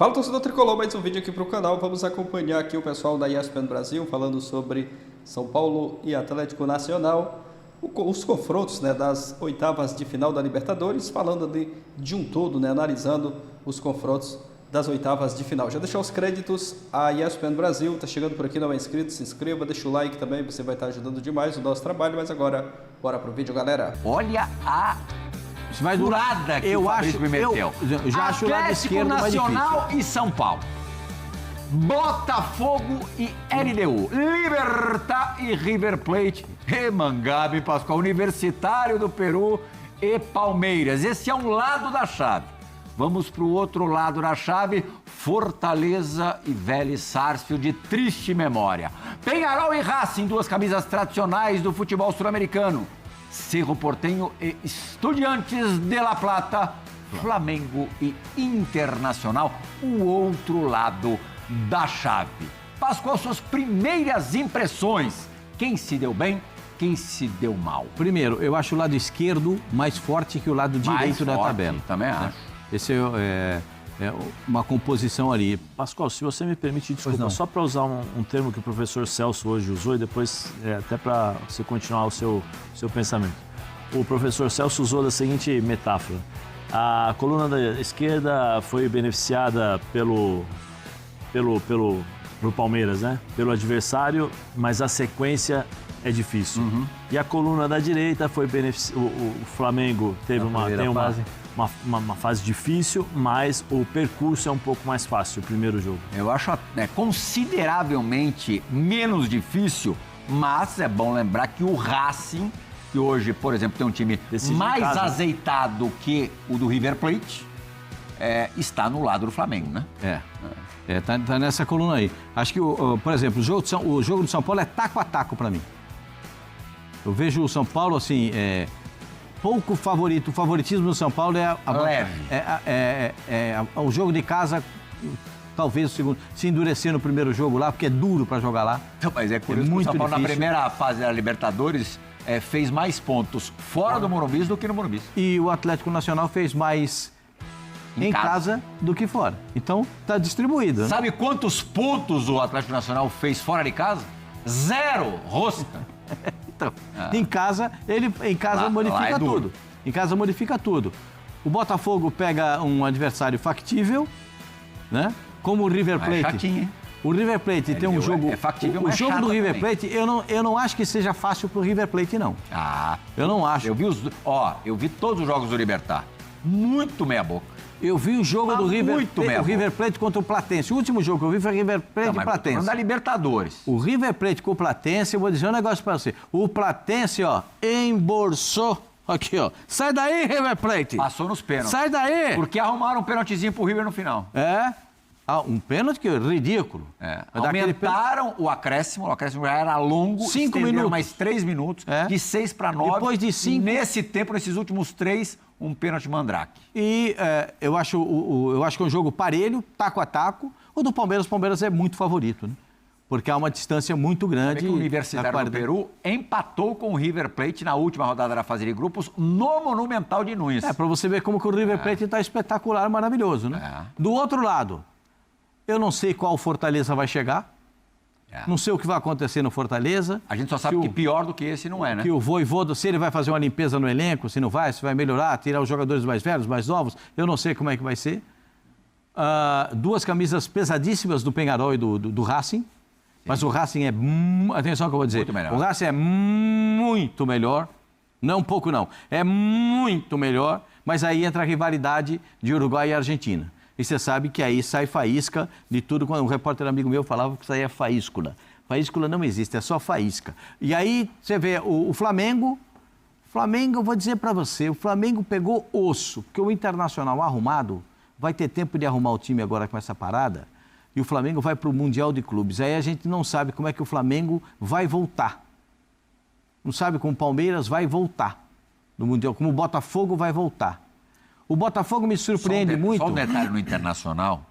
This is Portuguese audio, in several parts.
Fala, torcedor tricolor, mais um vídeo aqui para o canal. Vamos acompanhar aqui o pessoal da ESPN Brasil falando sobre São Paulo e Atlético Nacional, os confrontos, né, das oitavas de final da Libertadores, falando de um todo, né, analisando os confrontos das oitavas de final. Já deixar os créditos à ESPN Brasil, tá chegando por aqui, não é inscrito, se inscreva, deixa o like também, você vai estar ajudando demais o nosso trabalho. Mas agora, bora pro vídeo, galera. Olha a furada que o Fabrício me meteu. Eu já acho o lado esquerdo mais difícil. Nacional e São Paulo. Botafogo e LDU. Libertad e River Plate. Remangabe, Pascoal, Universitário do Peru e Palmeiras. Esse é um lado da chave. Vamos para o outro lado da chave. Fortaleza e Vélez Sarsfield de triste memória. Peñarol e Racing, duas camisas tradicionais do futebol sul-americano. Cerro Porteño e Estudiantes de La Plata, Flamengo e Internacional, o outro lado da chave. Pascoal, suas primeiras impressões. Quem se deu bem, quem se deu mal? Primeiro, eu acho o lado esquerdo mais forte que o lado direito da tabela. Também acho. Esse é uma composição ali. Pascoal, se você me permite, desculpa, só para usar um termo que o professor Celso hoje usou e depois até para você continuar o seu pensamento. O professor Celso usou da seguinte metáfora. A coluna da esquerda foi beneficiada pelo Palmeiras, né? Pelo adversário, mas a sequência é difícil. Uhum. E a coluna da direita foi beneficiada. O Flamengo teve uma fase difícil, mas o percurso é um pouco mais fácil, o primeiro jogo. Eu acho consideravelmente menos difícil, mas é bom lembrar que o Racing, que hoje, por exemplo, tem um time mais azeitado que o do River Plate, está no lado do Flamengo, né? Tá nessa coluna aí. Acho que, por exemplo, o jogo do São Paulo é taco a taco para mim. Eu vejo o São Paulo, assim, pouco favorito. O favoritismo do São Paulo é leve. O jogo de casa, talvez o segundo, se endurecer no primeiro jogo lá, porque é duro para jogar lá. Então, mas é curioso que o São Paulo, na primeira fase da Libertadores, fez mais pontos fora do Morumbi do que no Morumbi. E o Atlético Nacional fez mais em casa do que fora. Então, tá distribuído. Sabe, né? Quantos pontos o Atlético Nacional fez fora de casa? 0, rosca. Então, em casa modifica tudo. Em casa modifica tudo. O Botafogo pega um adversário factível, né? Como o River Plate. É chatinho, hein? O River Plate tem um jogo. É factível, o jogo do River também. Plate, eu não acho que seja fácil pro River Plate, não. Eu não acho. Eu vi todos os jogos do Libertad. Muito meia boca. Eu vi o jogo do River Plate contra o Platense. O último jogo que eu vi foi River Plate e Platense. Da Libertadores. O River Plate com o Platense, eu vou dizer um negócio pra você. O Platense, embolsou. Aqui, Sai daí, River Plate. Passou nos pênaltis. Sai daí. Porque arrumaram um pênaltizinho pro River no final. Um pênalti que é ridículo. Aumentaram o acréscimo já era longo. 5 minutos. Mais 3 minutos, de 6 para 9. Depois de 5. Nesse tempo, nesses últimos 3, um pênalti mandrake. E eu acho que é um jogo parelho, taco a taco. O do Palmeiras é muito favorito, né? Porque há uma distância muito grande. O Universitário do Peru empatou com o River Plate na última rodada da fase de grupos no Monumental de Nunes. Para você ver como que o River Plate está espetacular, maravilhoso, né? Do outro lado, eu não sei qual Fortaleza vai chegar. Não sei o que vai acontecer no Fortaleza. A gente só sabe que pior do que esse não é, né? Que o Vojvoda, se ele vai fazer uma limpeza no elenco, se não vai, se vai melhorar, tirar os jogadores mais velhos, mais novos, eu não sei como é que vai ser. Duas camisas pesadíssimas do Peñarol e do Racing. Sim. Mas o Racing atenção que eu vou dizer. Muito melhor. O Racing é muito melhor. Não um pouco, não. É muito melhor, mas aí entra a rivalidade de Uruguai e Argentina. E você sabe que aí sai faísca de tudo. Quando um repórter amigo meu falava que saía faíscula. Faíscula não existe, é só faísca. E aí você vê o Flamengo. Flamengo, eu vou dizer para você, o Flamengo pegou osso, porque o Internacional arrumado vai ter tempo de arrumar o time agora com essa parada. E o Flamengo vai para o Mundial de Clubes. Aí a gente não sabe como é que o Flamengo vai voltar. Não sabe como o Palmeiras vai voltar no Mundial, como o Botafogo vai voltar. O Botafogo me surpreende muito. Só um detalhe no Internacional.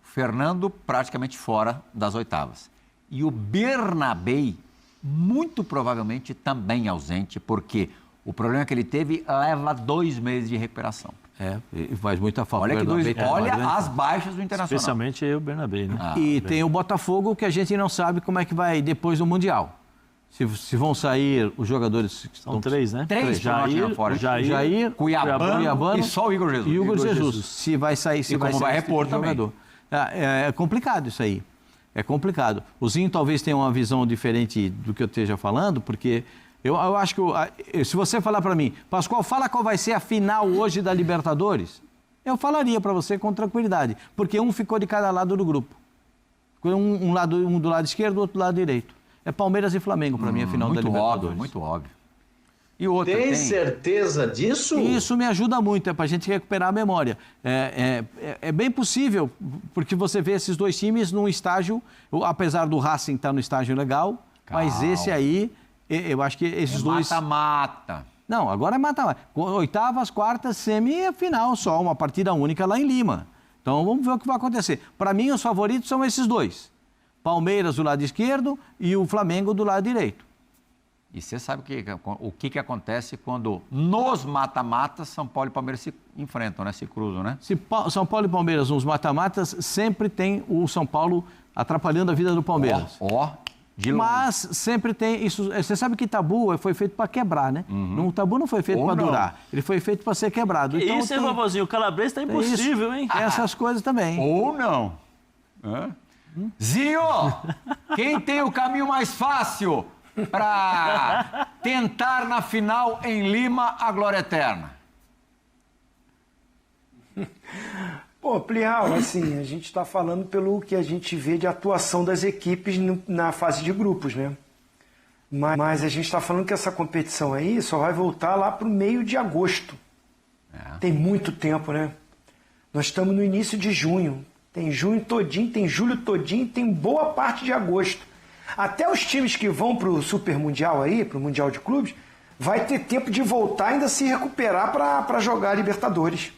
Fernando praticamente fora das oitavas. E o Bernabéi, muito provavelmente, também ausente, porque o problema que ele teve leva 2 meses de recuperação. E faz muita falta. Olha as baixas do Internacional. Especialmente o Bernabé, né? E tem o Botafogo, que a gente não sabe como é que vai depois do Mundial. Se vão sair os jogadores que São 3, né? 3 Jair, Cuiabano e só o Igor Jesus. E o Igor Jesus. Se vai sair, se vai vai repor também. Jogador. É complicado isso aí. É complicado. O Zinho talvez tenha uma visão diferente do que eu esteja falando, porque eu acho que se você falar para mim, Pascoal, fala qual vai ser a final hoje da Libertadores, eu falaria para você com tranquilidade, porque um ficou de cada lado do grupo. Um do lado esquerdo, outro do lado direito. É Palmeiras e Flamengo para mim a final da Libertadores. Muito óbvio. E outra, tem certeza disso? Isso me ajuda muito, para a gente recuperar a memória. É bem possível, porque você vê esses dois times num estágio, apesar do Racing estar no estágio legal, mas esse aí, eu acho que esses dois... Mata-mata. Não, agora é mata-mata. Oitavas, quartas, semi e final só, uma partida única lá em Lima. Então vamos ver o que vai acontecer. Para mim, os favoritos são esses dois. Palmeiras do lado esquerdo e o Flamengo do lado direito. E você sabe o que acontece quando nos mata-matas São Paulo e Palmeiras se enfrentam, né? Se cruzam, né? Se São Paulo e Palmeiras nos mata-matas, sempre tem o São Paulo atrapalhando a vida do Palmeiras. Mas sempre tem isso. Você sabe que tabu foi feito para quebrar, né? O tabu não foi feito para durar. Ele foi feito para ser quebrado. Então, isso, Vavozinho? O Calabrese está impossível, hein? Tem essas coisas também. Ou não. Zinho, quem tem o caminho mais fácil para tentar na final em Lima a glória eterna? Pô, Plihal, assim, a gente está falando pelo que a gente vê de atuação das equipes na fase de grupos, né? Mas a gente está falando que essa competição aí só vai voltar lá para o meio de agosto. Tem muito tempo, né? Nós estamos no início de junho. Tem junho todinho, tem julho todinho, tem boa parte de agosto. Até os times que vão para o Super Mundial aí, para o Mundial de Clubes, vai ter tempo de voltar e ainda se recuperar para jogar a Libertadores.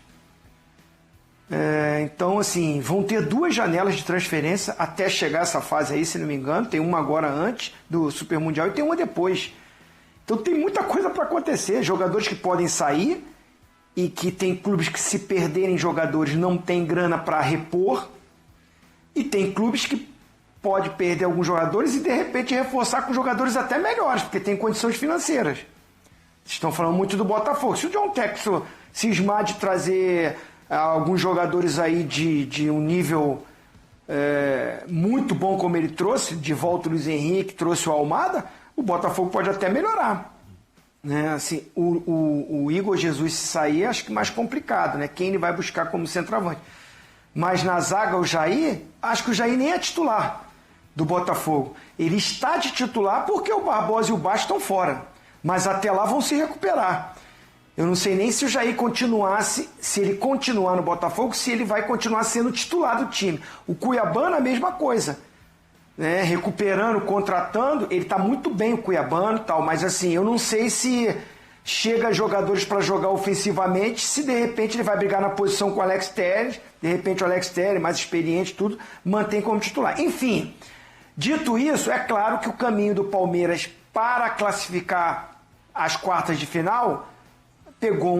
Então, assim, vão ter 2 janelas de transferência até chegar essa fase aí, se não me engano. Tem uma agora antes do Super Mundial e tem uma depois. Então tem muita coisa para acontecer. Jogadores que podem sair e que tem clubes que, se perderem jogadores, não tem grana para repor. E tem clubes que pode perder alguns jogadores e de repente reforçar com jogadores até melhores, porque tem condições financeiras. Estão falando muito do Botafogo. Se o John Textor cismar de trazer alguns jogadores aí de um nível muito bom como ele trouxe, de volta o Luiz Henrique, trouxe o Almada, o Botafogo pode até melhorar. Né? Assim, o Igor Jesus, se sair, acho que mais complicado, né? Quem ele vai buscar como centroavante. Mas na zaga, o Jair, acho que o Jair nem é titular do Botafogo. Ele está de titular porque o Barbosa e o Bastos estão fora. Mas até lá vão se recuperar. Eu não sei nem se o Jair continuasse, se ele continuar no Botafogo, se ele vai continuar sendo titular do time. O Cuiabano, a mesma coisa. Né? Recuperando, contratando, ele está muito bem, o Cuiabano e tal, mas assim, eu não sei se chega jogadores para jogar ofensivamente, se de repente ele vai brigar na posição com o Alex Telles, de repente o Alex Telles, mais experiente, tudo, mantém como titular. Enfim, dito isso, é claro que o caminho do Palmeiras para classificar as quartas de final pegou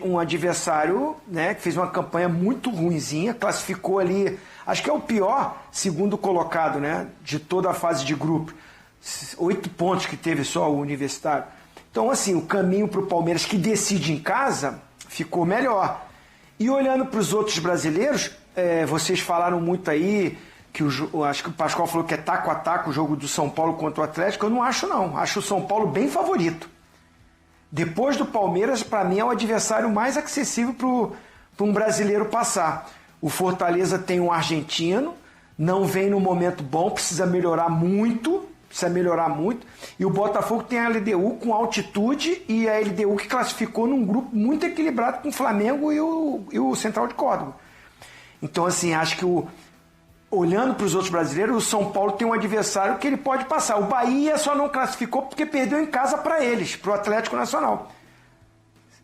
um adversário, né, que fez uma campanha muito ruinzinha, classificou ali, acho que é o pior segundo colocado, né, de toda a fase de grupo. 8 pontos que teve só o Universitário. Então, assim, o caminho para o Palmeiras, que decide em casa, ficou melhor. E olhando para os outros brasileiros, vocês falaram muito aí, que acho que o Pascoal falou que é taco a taco o jogo do São Paulo contra o Atlético. Eu não acho, não. Acho o São Paulo bem favorito. Depois do Palmeiras, para mim, é o adversário mais acessível para um brasileiro passar. O Fortaleza tem um argentino, não vem no momento bom, precisa melhorar muito. E o Botafogo tem a LDU com altitude e a LDU que classificou num grupo muito equilibrado com o Flamengo e o Central de Córdoba. Então, assim, acho que olhando para os outros brasileiros, o São Paulo tem um adversário que ele pode passar. O Bahia só não classificou porque perdeu em casa para eles, para o Atlético Nacional.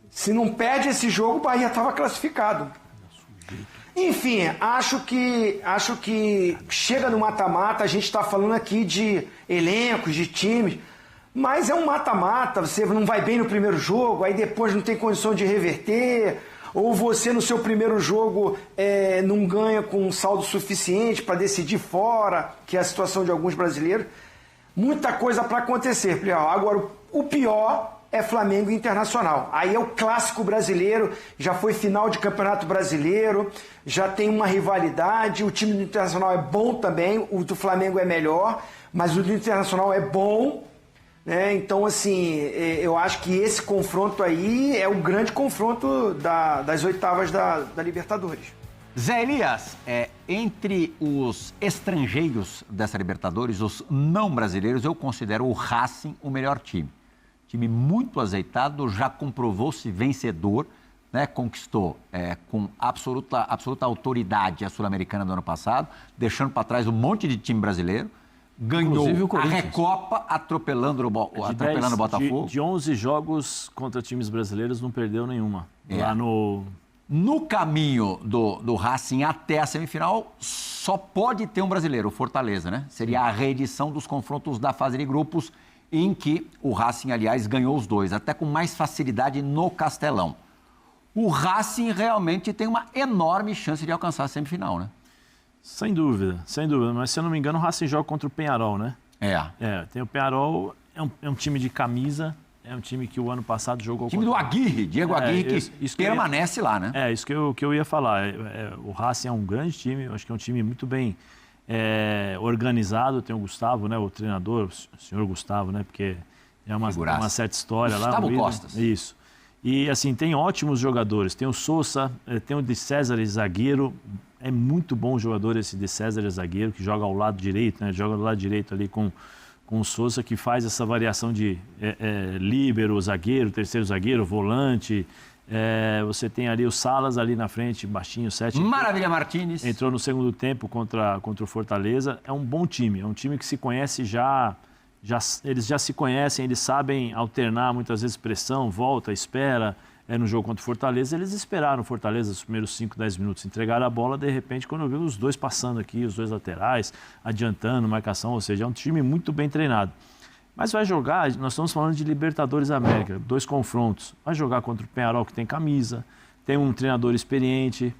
Se não perde esse jogo, o Bahia estava classificado. Enfim, acho que chega no mata-mata, a gente está falando aqui de elencos, de times, mas é um mata-mata, você não vai bem no primeiro jogo, aí depois não tem condição de reverter, ou você no seu primeiro jogo não ganha com um saldo suficiente para decidir fora, que é a situação de alguns brasileiros. Muita coisa para acontecer, Plial. Agora, o pior é Flamengo e Internacional. Aí é o clássico brasileiro, já foi final de Campeonato Brasileiro, já tem uma rivalidade, o time do Internacional é bom também, o do Flamengo é melhor, mas o do Internacional é bom, né? Então, assim, eu acho que esse confronto aí é o grande confronto das oitavas da Libertadores. Zé Elias, entre os estrangeiros dessa Libertadores, os não brasileiros, eu considero o Racing o melhor time. Time muito azeitado, já comprovou-se vencedor, né? Conquistou com absoluta autoridade a Sul-Americana do ano passado, deixando para trás um monte de time brasileiro. Ganhou a Recopa atropelando o Botafogo. De 11 jogos contra times brasileiros, não perdeu nenhuma. Lá No caminho do Racing até a semifinal, só pode ter um brasileiro, o Fortaleza, né? Seria a reedição dos confrontos da fase de grupos, em que o Racing, aliás, ganhou os dois, até com mais facilidade no Castelão. O Racing realmente tem uma enorme chance de alcançar a semifinal, né? Sem dúvida. Mas, se eu não me engano, o Racing joga contra o Peñarol, né? Tem o Peñarol, é um time de camisa, é um time que o ano passado jogou... Time do Aguirre, Diego Aguirre, que permanece lá, né? Isso que eu ia falar. O Racing é um grande time, eu acho que é um time muito bem organizado. Tem o Gustavo, né, o treinador, o senhor Gustavo, né, porque é uma certa história lá. Gustavo Costas. Isso. E, assim, tem ótimos jogadores. Tem o Sousa, tem o de César, zagueiro. É muito bom o jogador esse de César, zagueiro, que joga ao lado direito, né? Joga do lado direito ali com o Sousa, que faz essa variação de líbero, zagueiro, terceiro zagueiro, volante. Você tem ali o Salas ali na frente, baixinho, 7. Maravilha Martínez. Entrou no segundo tempo contra o Fortaleza. É um bom time, é um time que se conhece eles já se conhecem, eles sabem alternar muitas vezes pressão, volta, espera. No jogo contra o Fortaleza, eles esperaram o Fortaleza os primeiros 5, 10 minutos, entregaram a bola, de repente, quando eu vi os dois passando aqui, os dois laterais, adiantando, marcação, ou seja, é um time muito bem treinado. Mas vai jogar, nós estamos falando de Libertadores América, 2 confrontos. Vai jogar contra o Peñarol, que tem camisa, tem um treinador experiente,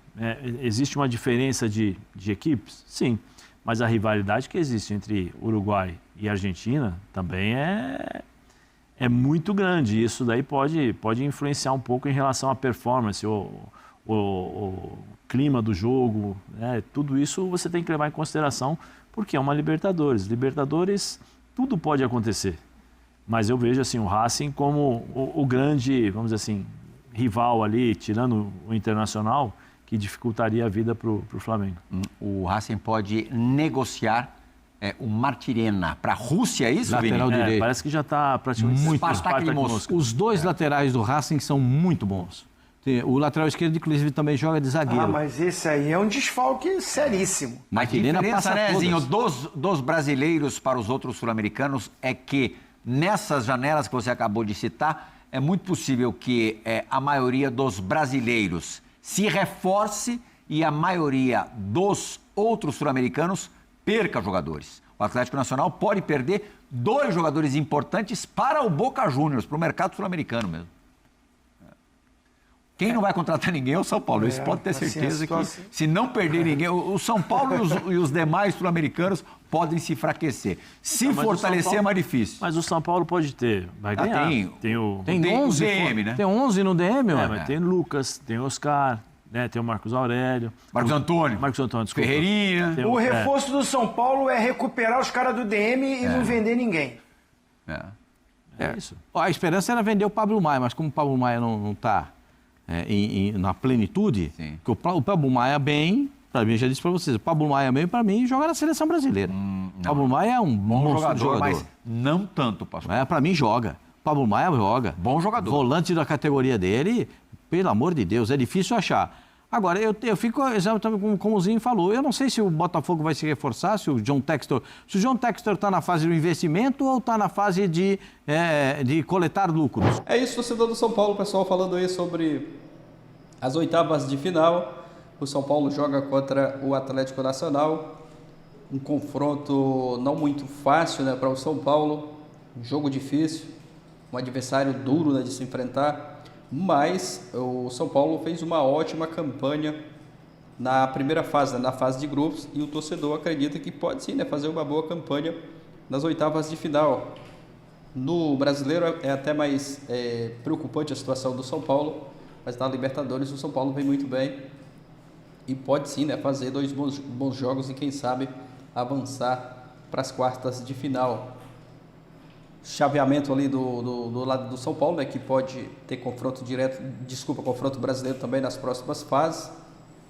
existe uma diferença de equipes? Sim, mas a rivalidade que existe entre Uruguai e Argentina também é muito grande. Isso daí pode influenciar um pouco em relação à performance, o clima do jogo, né? Tudo isso você tem que levar em consideração, porque é uma Libertadores. Libertadores, tudo pode acontecer. Mas eu vejo assim, o Racing como o grande, vamos dizer assim, rival ali, tirando o Internacional, que dificultaria a vida para o Flamengo. O Racing pode negociar o Martirena para a Rússia, é isso, lateral Vini? direito. Parece que já está praticamente... Muito Spartak de Moscou. Os dois laterais do Racing são muito bons. O lateral esquerdo, inclusive, também joga de zagueiro. Mas esse aí é um desfalque seríssimo. A diferença, né, Zinho, dos brasileiros para os outros sul-americanos é que nessas janelas que você acabou de citar, é muito possível que a maioria dos brasileiros se reforce e a maioria dos outros sul-americanos perca jogadores. O Atlético Nacional pode perder 2 jogadores importantes para o Boca Juniors, para o mercado sul-americano mesmo. Quem não vai contratar ninguém é o São Paulo. Isso pode ter certeza que, se não perder ninguém, o São Paulo e os demais sul-americanos podem se enfraquecer. Se fortalecer é mais difícil. Mas o São Paulo pode ter, vai ganhar. Tem 11 DM, né? Tem 11 no DM, mas tem Lucas, tem Oscar, né? Tem o Marcos Aurélio. Marcos Antônio, desculpa. Ferreirinha. O reforço do São Paulo é recuperar os caras do DM e não vender ninguém. É isso. A esperança era vender o Pablo Maia, mas como o Pablo Maia não está na plenitude, que o Pablo Maia bem, para mim, eu já disse para vocês, o Pablo Maia bem, para mim, joga na seleção brasileira. O Pablo Maia é um bom jogador, mas não tanto, pastor. Para mim, joga. O Pablo Maia joga. Bom jogador. Volante da categoria dele, pelo amor de Deus, é difícil achar. Agora, eu fico exatamente como o Zinho falou, eu não sei se o Botafogo vai se reforçar, se o John Textor está na fase do investimento ou está na fase de coletar lucros. É isso, torcedor do São Paulo, pessoal, falando aí sobre as oitavas de final. O São Paulo joga contra o Atlético Nacional, um confronto não muito fácil, né, para o São Paulo, um jogo difícil, um adversário duro, né, de se enfrentar. mas o São Paulo fez uma ótima campanha na primeira fase, né, na fase de grupos, e o torcedor acredita que pode sim, né, fazer uma boa campanha nas oitavas de final. No Brasileiro é até mais preocupante a situação do São Paulo, mas na Libertadores o São Paulo vem muito bem e pode sim, né, fazer 2 bons jogos e quem sabe avançar para as quartas de final. Chaveamento ali do lado do São Paulo, né, que pode ter confronto brasileiro também nas próximas fases.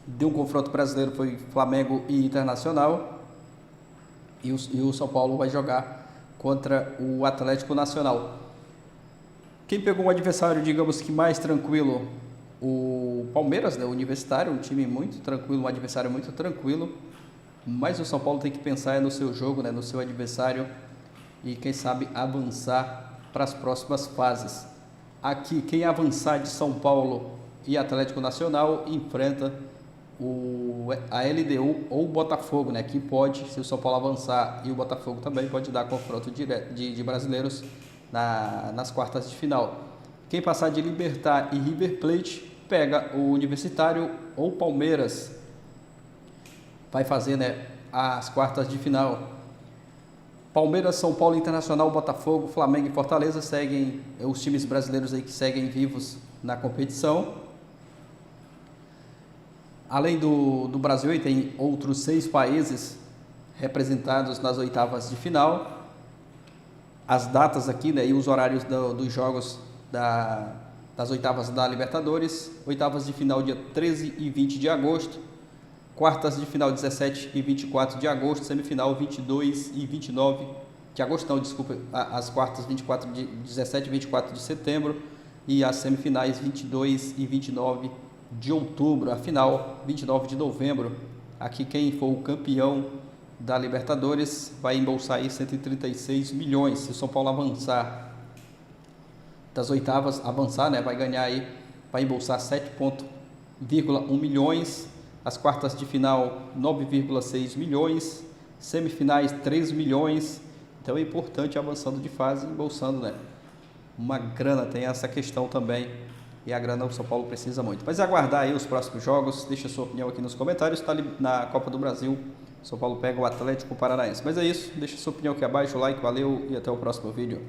De um confronto brasileiro foi Flamengo e Internacional, e o São Paulo vai jogar contra o Atlético Nacional. Quem pegou um adversário, digamos que mais tranquilo, o Palmeiras, né, o Universitário, um time muito tranquilo, um adversário muito tranquilo, mas o São Paulo tem que pensar no seu jogo, né, no seu adversário, e quem sabe avançar para as próximas fases. Aqui, quem avançar de São Paulo e Atlético Nacional enfrenta a LDU ou o Botafogo, né? Que pode, se o São Paulo avançar e o Botafogo também, pode dar confronto direto de brasileiros nas quartas de final. Quem passar de Libertad e River Plate pega o Universitário ou Palmeiras. Vai fazer, né, as quartas de final. Palmeiras, São Paulo, Internacional, Botafogo, Flamengo e Fortaleza seguem os times brasileiros aí que seguem vivos na competição. Além do Brasil, aí tem outros 6 países representados nas oitavas de final. As datas aqui, né, e os horários dos jogos das oitavas da Libertadores. Oitavas de final dia 13 e 20 de agosto. Quartas de final 17 e 24 de agosto. Semifinal 22 e 29 de agosto. Não, desculpa. As quartas 17 e 24 de setembro. E as semifinais 22 e 29 de outubro. A final 29 de novembro. Aqui quem for o campeão da Libertadores vai embolsar aí 136 milhões. Se o São Paulo avançar das oitavas, né, vai ganhar aí, vai embolsar 7,1 milhões. As quartas de final 9,6 milhões. Semifinais 3 milhões. Então é importante avançando de fase, embolsando, né, uma grana. Tem essa questão também. E a grana o São Paulo precisa muito. Mas aguardar aí os próximos jogos. Deixa a sua opinião aqui nos comentários. Está na Copa do Brasil. São Paulo pega o Atlético Paranaense. Mas é isso. Deixa a sua opinião aqui abaixo. Like, valeu e até o próximo vídeo.